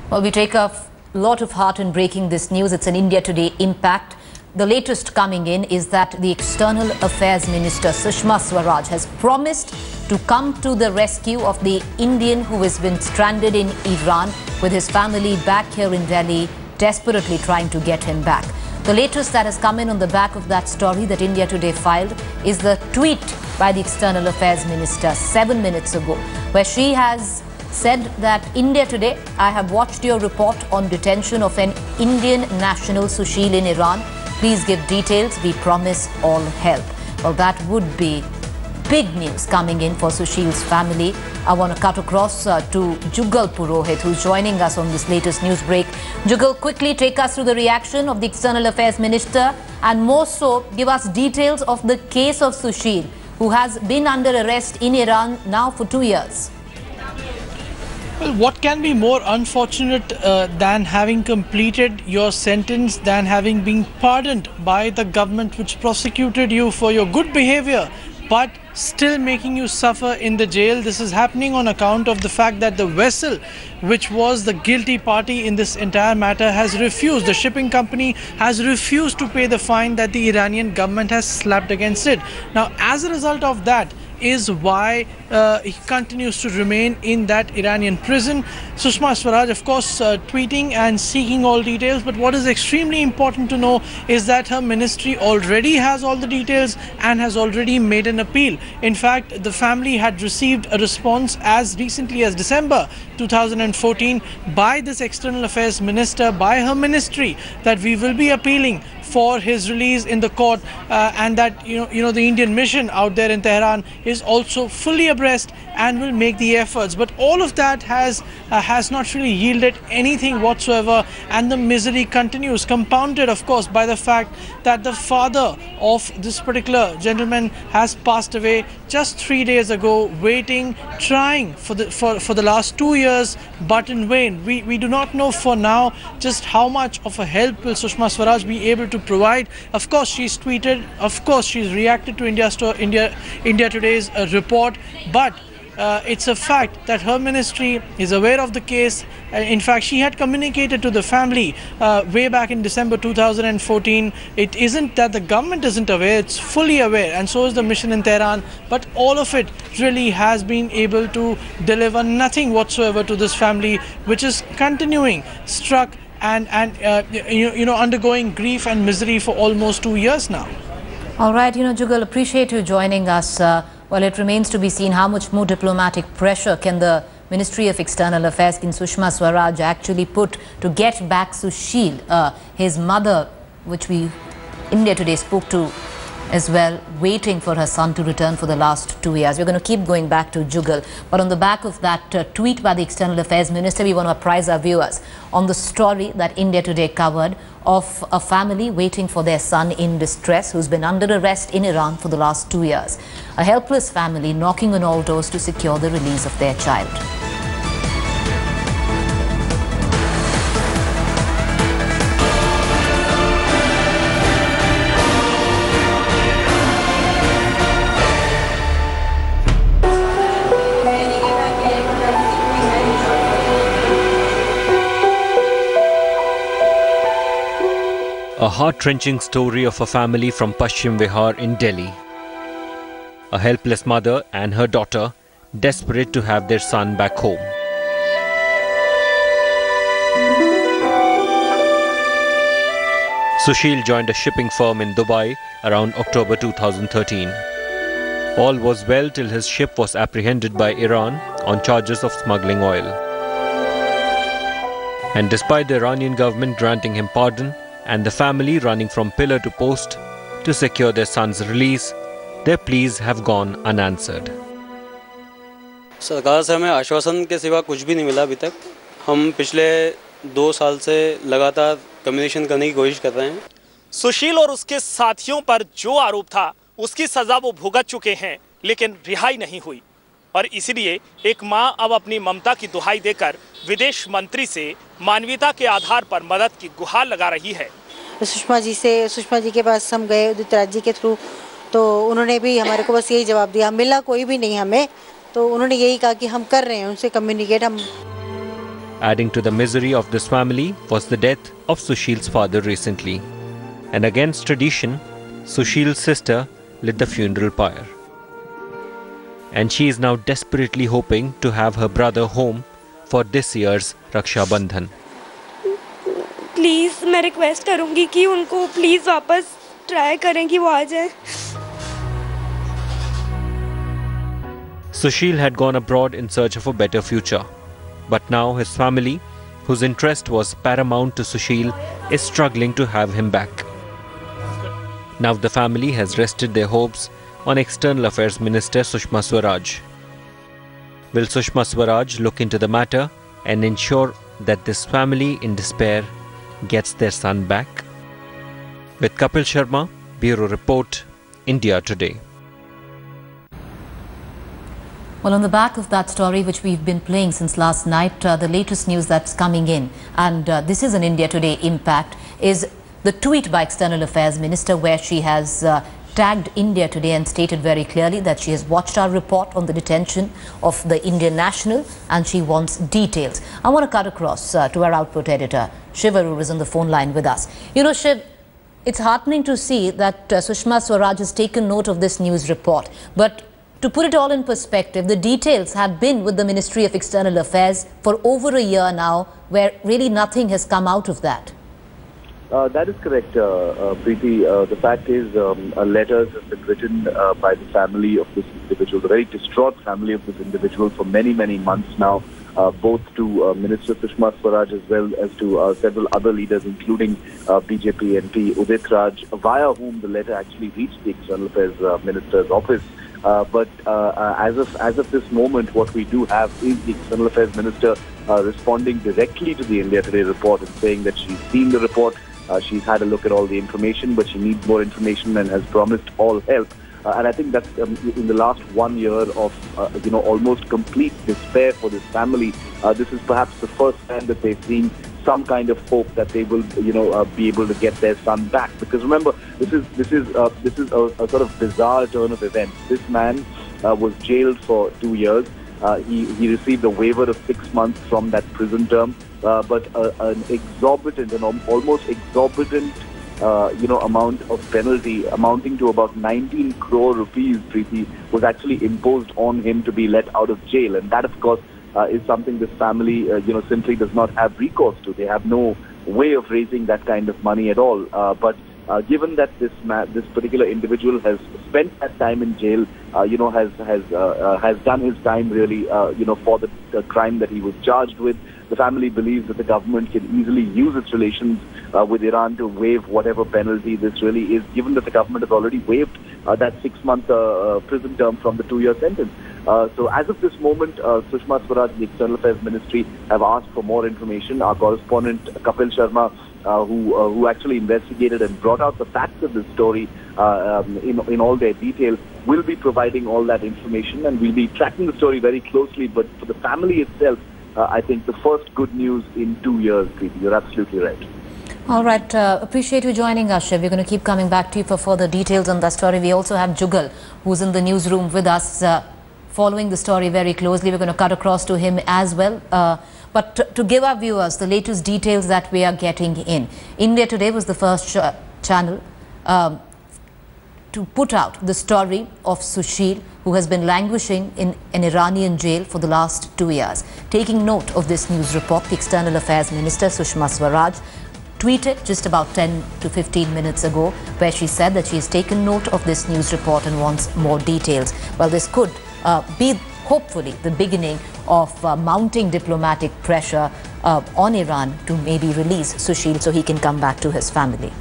Well, we take a lot of heart in breaking this news. It's an India Today impact. The latest coming in is that the External Affairs Minister Sushma Swaraj has promised to come to the rescue of the Indian who has been stranded in Iran with his family back here in Delhi, desperately trying to get him back. The latest that has come in on the back of that story that India Today filed is the tweet by the External Affairs Minister 7 minutes ago, where she has said that India Today, I have watched your report on detention of an Indian national Sushil in Iran. Please give details. We promise all help. Well, that would be big news coming in for Sushil's family. I want to cut across to Jugal Purohit, who's joining us on this latest news break. Jugal, quickly take us through the reaction of the External Affairs Minister and more so give us details of the case of Sushil, who has been under arrest in Iran now for 2 years. Well, what can be more unfortunate than having completed your sentence, than having been pardoned by the government which prosecuted you for your good behavior, but still making you suffer in the jail? This is happening on account of the fact that the vessel which was the guilty party in this entire matter has refused. The shipping company has refused to pay the fine that the Iranian government has slapped against it. Now, as a result of that is why he continues to remain in that Iranian prison. Sushma Swaraj, of course, tweeting and seeking all details, but what is extremely important to know is that her ministry already has all the details and has already made an appeal. In fact, the family had received a response as recently as December 2014 by this External Affairs Minister, by her ministry, that we will be appealing for his release in the court, and that the Indian mission out there in Tehran is also fully abreast and will make the efforts. But all of that has not really yielded anything whatsoever, and the misery continues, compounded of course by the fact that the father of this particular gentleman has passed away just 3 days ago, waiting, trying for the last 2 years, but in vain. We do not know for now just how much of a help will Sushma Swaraj be able to provide. Of course, she's tweeted, of course she's reacted to India Today's report, but it's a fact that her ministry is aware of the case. In fact, she had communicated to the family way back in December 2014. It isn't that the government isn't aware, it's fully aware, and so is the mission in Tehran. But all of it really has been able to deliver nothing whatsoever to this family, which is continuing struck and undergoing grief and misery for almost 2 years now. All right, Jugal, appreciate you joining us. Well, it remains to be seen how much more diplomatic pressure can the Ministry of External Affairs, can Sushma Swaraj actually put to get back Sushil, his mother, which India Today spoke to as well, waiting for her son to return for the last 2 years. We're going to keep going back to Jugal. But on the back of that tweet by the External Affairs Minister, we want to apprise our viewers on the story that India Today covered of a family waiting for their son in distress who's been under arrest in Iran for the last 2 years. A helpless family knocking on all doors to secure the release of their child. A heart-wrenching story of a family from Paschim Vihar in Delhi. A helpless mother and her daughter, desperate to have their son back home. Sushil joined a shipping firm in Dubai around October 2013. All was well till his ship was apprehended by Iran on charges of smuggling oil. And despite the Iranian government granting him pardon, and the family running from pillar to post to secure their son's release, their pleas have gone unanswered. सरकार से हमें आश्वासन के सिवा कुछ भी नहीं मिला अभी तक. हम पिछले 2 साल से लगातार कम्युनिकेशन करने की कोशिश कर रहे हैं. सुशील और उसके साथियों पर जो आरोप था, उसकी सजा वो भुगत चुके हैं, लेकिन रिहाई नहीं हुई. और इसलिए एक मां अब अपनी ममता की दुहाई देकर विदेश मंत्री से मानवीयता के आधार पर मदद की गुहार लगा रही है. सुषमा जी के पास हम गए उदित राज जी के थ्रू, तो उन्होंने भी हमारे को बस यही जवाब दिया, मिला कोई भी नहीं हमें, तो उन्होंने यही कहा कि हम कर रहे हैं उनसे कम्युनिकेट. हम Adding to the misery of this family was the death of Sushil's father recently. And against tradition, Sushil's sister lit the funeral pyre. And she is now desperately hoping to have her brother home for this year's Raksha Bandhan. Please मैं request करूँगी कि उनको please वापस try करें कि वो आ जाए. Sushil had gone abroad in search of a better future. But now his family, whose interest was paramount to Sushil, is struggling to have him back. Now the family has rested their hopes on External Affairs Minister Sushma Swaraj. Will Sushma Swaraj look into the matter and ensure that this family in despair gets their son back? With Kapil Sharma, Bureau Report, India Today. Well, on the back of that story, which we've been playing since last night, the latest news that's coming in, and this is an India Today impact, is the tweet by External Affairs Minister where she has tagged India Today and stated very clearly that she has watched our report on the detention of the Indian national and she wants details. I want to cut across to our output editor, Shiv, who is on the phone line with us. You know, Shiv, it's heartening to see that Sushma Swaraj has taken note of this news report. But to put it all in perspective, the details have been with the Ministry of External Affairs for over a year now, where really nothing has come out of that. That is correct, Preeti. The fact is, letters have been written by the family of this individual, the very distraught family of this individual, for many, many months now, both to Minister Sushma Swaraj as well as to several other leaders, including BJP MP Udit Raj, via whom the letter actually reached the External Affairs Minister's office. But as of this moment, what we do have is the External Affairs Minister responding directly to the India Today report and saying that she's seen the report, she's had a look at all the information, but she needs more information and has promised all help. And I think that's in the last 1 year of almost complete despair for this family. This is perhaps the first time that they've seen some kind of hope that they will, be able to get their son back. Because remember, this is a sort of bizarre turn of events. This man was jailed for 2 years. He received a waiver of 6 months from that prison term, but an exorbitant, almost exorbitant, amount of penalty amounting to about 19 crore rupees, Preeti, was actually imposed on him to be let out of jail, and that, of course, is something this family, simply does not have recourse to. They have no way of raising that kind of money at all. But given that this particular individual has spent that time in jail, has done his time really, for the crime that he was charged with, the family believes that the government can easily use its relations with Iran to waive whatever penalty this really is, given that the government has already waived that 6-month prison term from the 2-year sentence. So as of this moment, Sushma Swaraj and the External Affairs Ministry have asked for more information. Our correspondent Kapil Sharma, who actually investigated and brought out the facts of this story in all their detail, will be providing all that information, and we'll be tracking the story very closely. But for the family itself, I think the first good news in 2 years, Preeti. You're absolutely right. All right. Appreciate you joining us, Shiv. We're going to keep coming back to you for further details on that story. We also have Jugal, who's in the newsroom with us, following the story very closely. We're going to cut across to him as well. But to give our viewers the latest details that we are getting in, India Today was the first channel to put out the story of Sushil, who has been languishing in an Iranian jail for the last 2 years. Taking note of this news report, the External Affairs Minister Sushma Swaraj tweeted just about 10 to 15 minutes ago, where she said that she has taken note of this news report and wants more details. Well, this could be hopefully the beginning of mounting diplomatic pressure on Iran to maybe release Sushil so he can come back to his family.